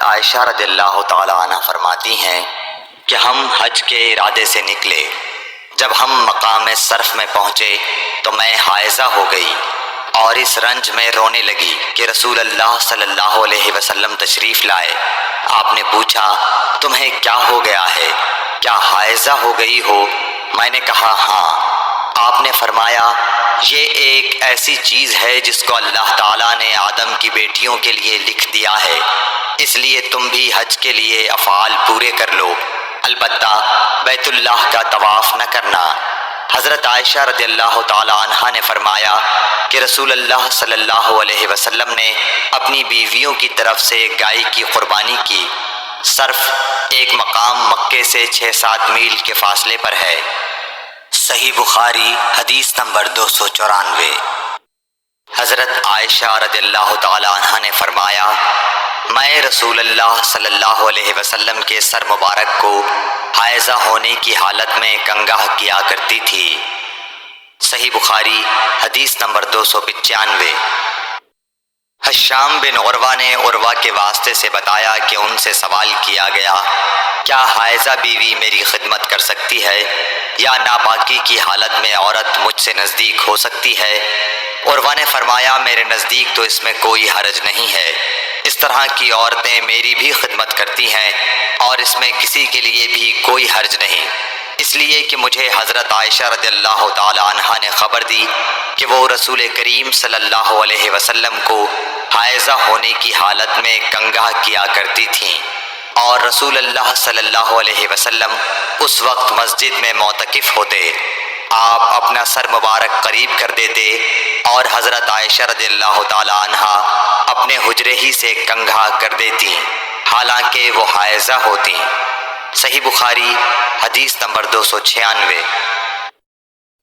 عائشہ رضی اللہ تعالی عنہ فرماتی ہیں کہ ہم حج کے ارادے سے نکلے۔ جب ہم مقام صرف میں پہنچے تو میں حائضہ ہو گئی اور اس رنج میں رونے لگی کہ رسول اللہ صلی اللہ علیہ وسلم تشریف لائے۔ آپ نے پوچھا تمہیں کیا ہو گیا ہے؟ کیا حائضہ ہو گئی ہو؟ میں نے کہا ہاں۔ آپ نے فرمایا یہ ایک ایسی چیز ہے جس کو اللہ تعالیٰ نے آدم کی بیٹیوں کے لیے لکھ دیا ہے، اس لیے تم بھی حج کے لیے افعال پورے کر لو، البتہ بیت اللہ کا طواف نہ کرنا۔ حضرت عائشہ رضی اللہ تعالی عنہا نے فرمایا کہ رسول اللہ صلی اللہ علیہ وسلم نے اپنی بیویوں کی طرف سے گائے کی قربانی کی۔ صرف ایک مقام مکے سے 6-7 میل کے فاصلے پر ہے۔ صحیح بخاری حدیث نمبر 294۔ حضرت عائشہ رضی اللہ تعالی عنہا نے فرمایا میں رسول اللہ صلی اللہ علیہ وسلم کے سر مبارک کو حائضہ ہونے کی حالت میں کنگھا کیا کرتی تھی۔ صحیح بخاری حدیث نمبر 295۔ حشام بن عروہ نے عروہ کے واسطے سے بتایا کہ ان سے سوال کیا گیا کیا حائضہ بیوی میری خدمت کر سکتی ہے یا ناپاکی کی حالت میں عورت مجھ سے نزدیک ہو سکتی ہے؟ عروہ نے فرمایا میرے نزدیک تو اس میں کوئی حرج نہیں ہے، اس طرح کی عورتیں میری بھی خدمت کرتی ہیں اور اس میں کسی کے لیے بھی کوئی حرج نہیں، اس لیے کہ مجھے حضرت عائشہ رضی اللہ تعالی عنہا نے خبر دی کہ وہ رسول کریم صلی اللہ علیہ وسلم کو حائضہ ہونے کی حالت میں کنگھا کیا کرتی تھیں اور رسول اللہ صلی اللہ علیہ وسلم اس وقت مسجد میں معتکف ہوتے۔ آپ اپنا سر مبارک قریب کر دیتے اور حضرت عائشہ رضی اللہ تعالی عنہا اپنے حجرے ہی سے کنگھا کر دیتی حالانکہ وہ حائضہ ہوتی۔ صحیح بخاری حدیث نمبر 296۔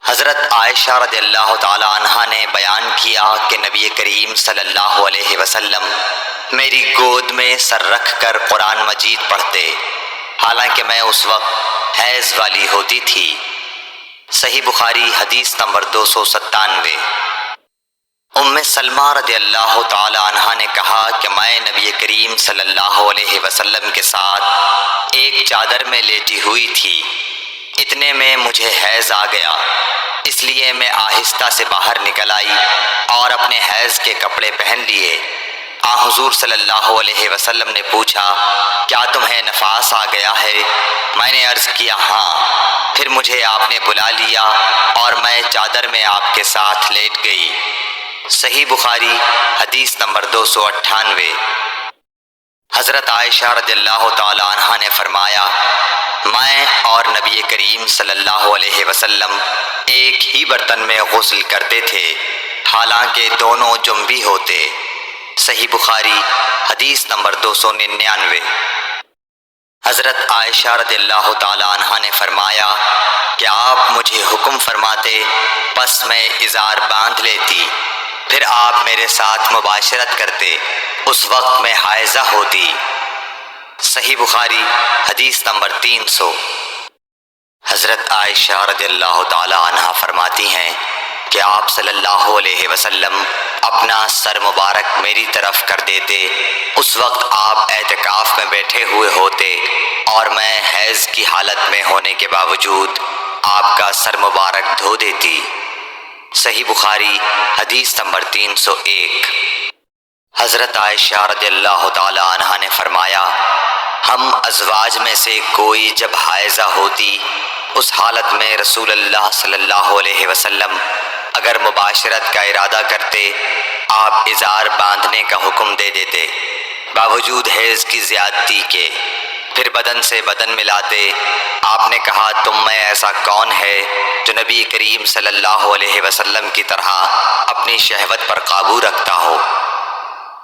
حضرت عائشہ رضی اللہ تعالی عنہا نے بیان کیا کہ نبی کریم صلی اللہ علیہ وسلم میری گود میں سر رکھ کر قرآن مجید پڑھتے حالانکہ میں اس وقت حیض والی ہوتی تھی۔ صحیح بخاری حدیث نمبر 297۔ ام سلمہ رضی اللہ تعالی عنہا نے کہا کہ میں نبی کریم صلی اللہ علیہ وسلم کے ساتھ ایک چادر میں لیٹی ہوئی تھی، اتنے میں مجھے حیض آ گیا، اس لیے میں آہستہ سے باہر نکل آئی اور اپنے حیض کے کپڑے پہن لیے۔ حضور صلی اللہ علیہ وسلم نے پوچھا کیا تمہیں نفاس آ گیا ہے؟ میں نے عرض کیا ہاں۔ پھر مجھے آپ نے بلا لیا اور میں چادر میں آپ کے ساتھ لیٹ گئی۔ صحیح بخاری حدیث نمبر 298۔ حضرت عائشہ رضی اللہ تعالی عنہا نے فرمایا میں اور نبی کریم صلی اللہ علیہ وسلم ایک ہی برتن میں غسل کرتے تھے حالانکہ دونوں جنبی ہوتے۔ صحیح بخاری حدیث نمبر 299۔ حضرت عائشہ رضی اللہ تعالی عنہا نے فرمایا کہ آپ مجھے حکم فرماتے بس میں ازار باندھ لیتی، پھر آپ میرے ساتھ مباشرت کرتے، اس وقت میں حائضہ ہوتی۔ صحیح بخاری حدیث نمبر 300۔ حضرت عائشہ رضی اللہ تعالی عنہا فرماتی ہیں کہ آپ صلی اللہ علیہ وسلم اپنا سر مبارک میری طرف کر دیتے، اس وقت آپ اعتکاف میں بیٹھے ہوئے ہوتے اور میں حیض کی حالت میں ہونے کے باوجود آپ کا سر مبارک دھو دیتی۔ صحیح بخاری حدیث نمبر 301۔ حضرت عائشہ رضی اللہ تعالی عنہا نے فرمایا ہم ازواج میں سے کوئی جب حائضہ ہوتی اس حالت میں رسول اللہ صلی اللہ علیہ وسلم اگر مباشرت کا ارادہ کرتے آپ ازار باندھنے کا حکم دے دیتے باوجود حیض کی زیادتی کے، پھر بدن سے بدن ملاتے۔ آپ نے کہا تم میں ایسا کون ہے جو نبی کریم صلی اللہ علیہ وسلم کی طرح اپنی شہوت پر قابو رکھتا ہو؟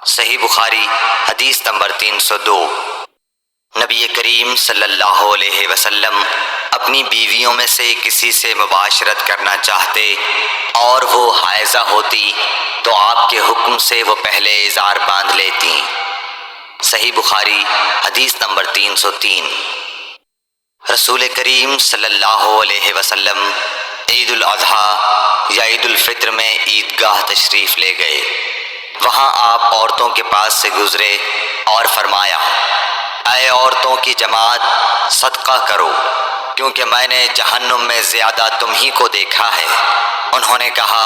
صحیح بخاری حدیث نمبر 302۔ نبی کریم صلی اللہ علیہ وسلم اپنی بیویوں میں سے کسی سے مباشرت کرنا چاہتے اور وہ حائضہ ہوتی تو آپ کے حکم سے وہ پہلے ازار باندھ لیتی۔ صحیح بخاری حدیث نمبر 303۔ رسول کریم صلی اللہ علیہ وسلم عید الاضحیٰ یا عید الفطر میں عیدگاہ تشریف لے گئے، وہاں آپ عورتوں کے پاس سے گزرے اور فرمایا اے عورتوں کی جماعت، صدقہ کرو، کیونکہ میں نے جہنم میں زیادہ تم ہی کو دیکھا ہے۔ انہوں نے کہا،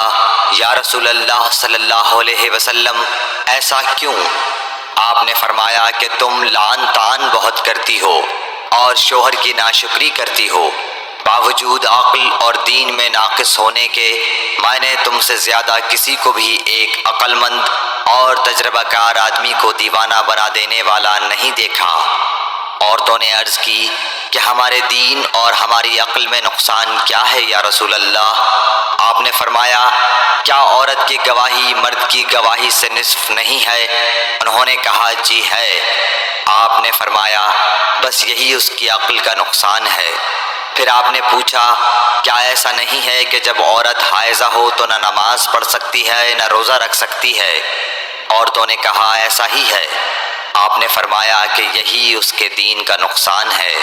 یا رسول اللہ صلی اللہ علیہ وسلم، ایسا کیوں؟ آپ نے فرمایا کہ تم لعن طعن بہت کرتی ہو اور شوہر کی ناشکری کرتی ہو۔ باوجود عقل اور دین میں ناقص ہونے کے میں نے تم سے زیادہ کسی کو بھی ایک عقل مند اور تجربہ کار آدمی کو دیوانہ بنا دینے والا نہیں دیکھا۔ عورتوں نے عرض کی کہ ہمارے دین اور ہماری عقل میں نقصان کیا ہے یا رسول اللہ؟ آپ نے فرمایا، کیا عورت کی گواہی مرد کی گواہی سے نصف نہیں ہے؟ انہوں نے کہا، جی ہے۔ آپ نے فرمایا، بس یہی اس کی عقل کا نقصان ہے۔ پھر آپ نے پوچھا، کیا ایسا نہیں ہے کہ جب عورت حائضہ ہو تو نہ نماز پڑھ سکتی ہے نہ روزہ رکھ سکتی ہے؟ عورتوں نے کہا، ایسا ہی ہے۔ آپ نے فرمایا کہ یہی اس کے دین کا نقصان ہے۔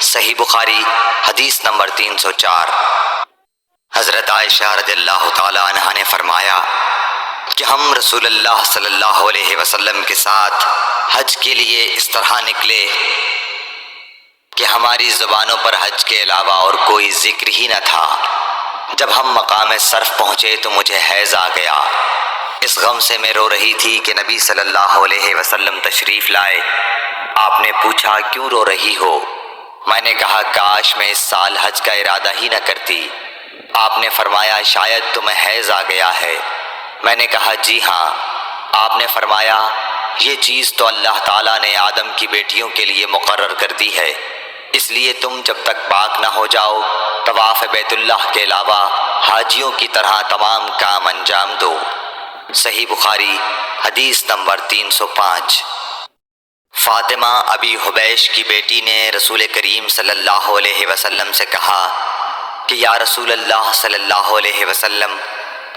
صحیح بخاری حدیث نمبر 304۔ حضرت عائشہ رضی اللہ تعالی عنہا نے فرمایا کہ ہم رسول اللہ صلی اللہ علیہ وسلم کے ساتھ حج کے لیے اس طرح نکلے کہ ہماری زبانوں پر حج کے علاوہ اور کوئی ذکر ہی نہ تھا۔ جب ہم مقام صرف پہنچے تو مجھے حیض آ گیا۔ اس غم سے میں رو رہی تھی کہ نبی صلی اللہ علیہ وسلم تشریف لائے۔ آپ نے پوچھا، کیوں رو رہی ہو؟ میں نے کہا، کاش میں اس سال حج کا ارادہ ہی نہ کرتی۔ آپ نے فرمایا، شاید تمہیں حیض آ گیا ہے۔ میں نے کہا، جی ہاں۔ آپ نے فرمایا، یہ چیز تو اللہ تعالیٰ نے آدم کی بیٹیوں کے لیے مقرر کر دی ہے، اس لیے تم جب تک پاک نہ ہو جاؤ طواف بیت اللہ کے علاوہ حاجیوں کی طرح تمام کام انجام دو۔ صحیح بخاری حدیث نمبر 305۔ فاطمہ ابی حبیش کی بیٹی نے رسول کریم صلی اللہ علیہ وسلم سے کہا کہ یا رسول اللہ صلی اللہ علیہ وسلم،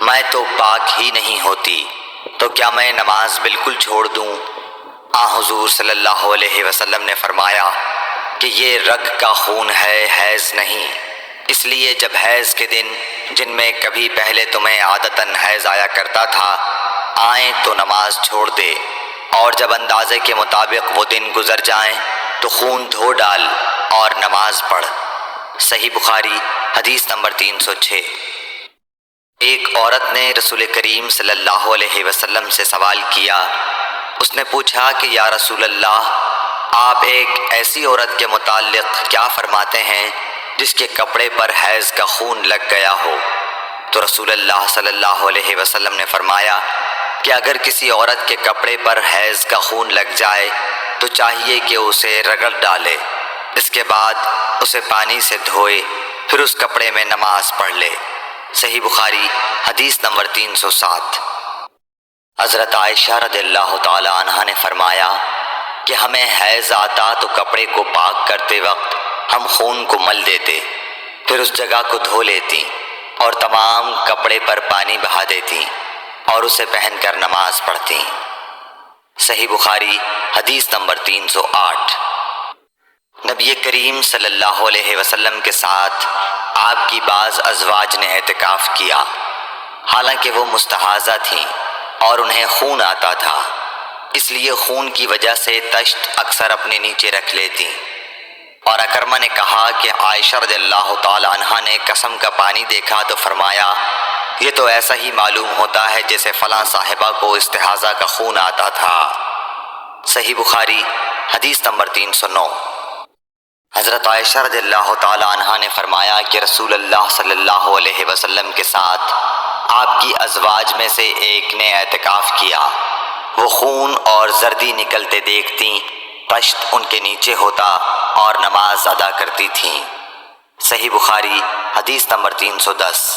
میں تو پاک ہی نہیں ہوتی، تو کیا میں نماز بالکل چھوڑ دوں؟ حضور صلی اللہ علیہ وسلم نے فرمایا کہ یہ رگ کا خون ہے، حیض نہیں۔ اس لیے جب حیض کے دن، جن میں کبھی پہلے تمہیں عادتاً حیض آیا کرتا تھا، آئیں تو نماز چھوڑ دے، اور جب اندازے کے مطابق وہ دن گزر جائیں تو خون دھو ڈال اور نماز پڑھ۔ صحیح بخاری حدیث نمبر 306۔ ایک عورت نے رسول کریم صلی اللہ علیہ وسلم سے سوال کیا۔ اس نے پوچھا کہ یا رسول اللہ، آپ ایک ایسی عورت کے متعلق کیا فرماتے ہیں جس کے کپڑے پر حیض کا خون لگ گیا ہو؟ تو رسول اللہ صلی اللہ علیہ وسلم نے فرمایا کہ اگر کسی عورت کے کپڑے پر حیض کا خون لگ جائے تو چاہیے کہ اسے رگڑ ڈالے، اس کے بعد اسے پانی سے دھوئے، پھر اس کپڑے میں نماز پڑھ لے۔ صحیح بخاری حدیث نمبر 307۔ حضرت عائشہ رضی اللہ تعالی عنہا نے فرمایا کہ ہمیں حیض آتا تو کپڑے کو پاک کرتے وقت ہم خون کو مل دیتے، پھر اس جگہ کو دھو لیتی اور تمام کپڑے پر پانی بہا دیتی اور اسے پہن کر نماز پڑھتی۔ صحیح بخاری حدیث نمبر 308۔ نبی کریم صلی اللہ علیہ وسلم کے ساتھ آپ کی بعض ازواج نے اعتکاف کیا، حالانکہ وہ مستحاضہ تھیں اور انہیں خون آتا تھا، اس لیے خون کی وجہ سے تشت اکثر اپنے نیچے رکھ لیتی۔ اور اکرمہ نے کہا کہ عائشہ رضی اللہ تعالی عنہا نے قسم کا پانی دیکھا تو فرمایا، یہ تو ایسا ہی معلوم ہوتا ہے جیسے فلاں صاحبہ کو استحاضہ کا خون آتا تھا۔ صحیح بخاری حدیث نمبر 309۔ حضرت عائشہ رضی اللہ تعالی عنہا نے فرمایا کہ رسول اللہ صلی اللہ علیہ وسلم کے ساتھ آپ کی ازواج میں سے ایک نے اعتکاف کیا، وہ خون اور زردی نکلتے دیکھتیں، قشط ان کے نیچے ہوتا اور نماز ادا کرتی تھیں۔ صحیح بخاری حدیث نمبر 310۔